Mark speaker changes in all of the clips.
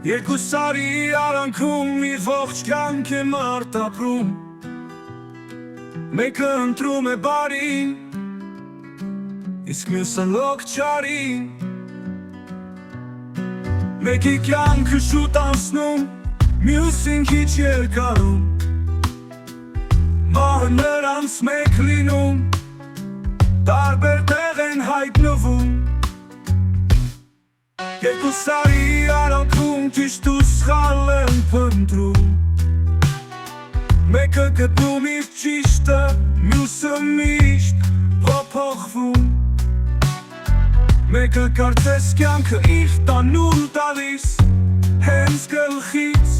Speaker 1: Երկու սարի արանքում իր ողջ կյանք է մարդ ապրում, մեկը ընտրում է բարին, իսկ մյուսը լոկ չարին։ Մեկի կյանքը շուտ անցնում, մյուսին քիչ երկարում, մահը նրանց մեկ լինում, տարբեր տեղ են հայտնվում։ Երկու սարի արանքում ճիշտ ու սխալ են փնտրում, մեկը գտնում իր ճիշտը, մյուսը միշտ փոփոխվում։ Մեկը կարծես կյանքը իր տանուլ տալիս հենց գլխից,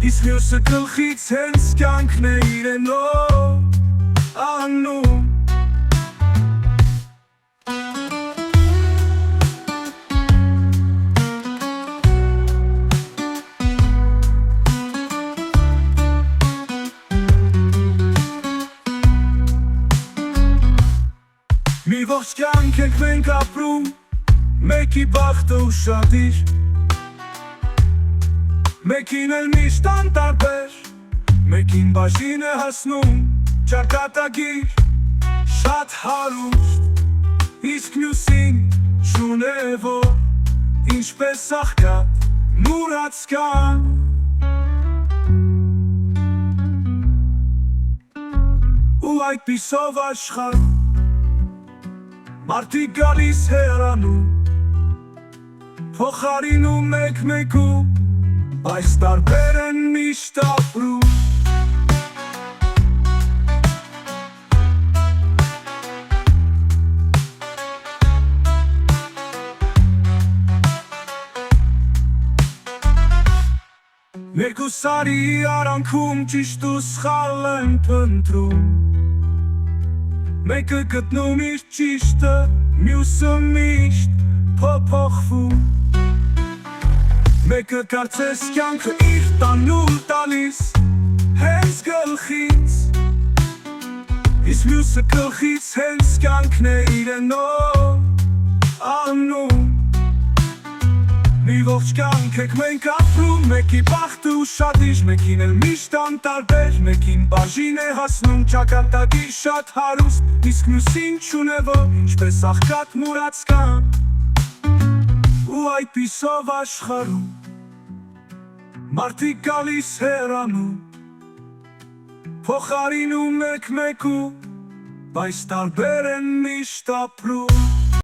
Speaker 1: իսկ մյուսը գլխից հենց կյանքն է իրենով անում։ Մի ողջ կյանք ենք մենք ապրում, մեկի բախտը ուշադիր, մեկին էլ միշտ անտարբեր, մեկին բաժին է հասնում ճակատագիր, շատ հարուստ, իսկ մյուսին չունե որ, ինչպես աղքատ մուրացկան։ Ու այդպիսով աշխարհ մարդիկ գալիս հեռանում, փոխարինում մեկ-մեկու, այս տարբեր են միշտ ապրում։ Երկու սարի արանքում ճիշտ ու սխալ են փնտրում, մեկը գտնում իր ճիշտը, մյուսը միշտ փոփոխվում։ Մեկը կարծես կյանքը իր տանուլ տալիս հենց գլխից, իսկ մյուսը գլխից հենց կյանքն է իրենով անում։ Մի ողջ կյանք ենք մենք ապրում, մեկի բախտը ուշադիր, մեկին էլ միշտ անտարբեր, մեկին բաժին է հասնում ճակատագիր, շատ հարուստ, իսկ մյուսին չունե որ, ինչպես աղքատ մուրացկան։ Ու այդպիսով աշխարհում մարդիկ գալիս հեռանում, փոխարինում մեկ-մեկու, բայց տարբեր են միշտ ապրում։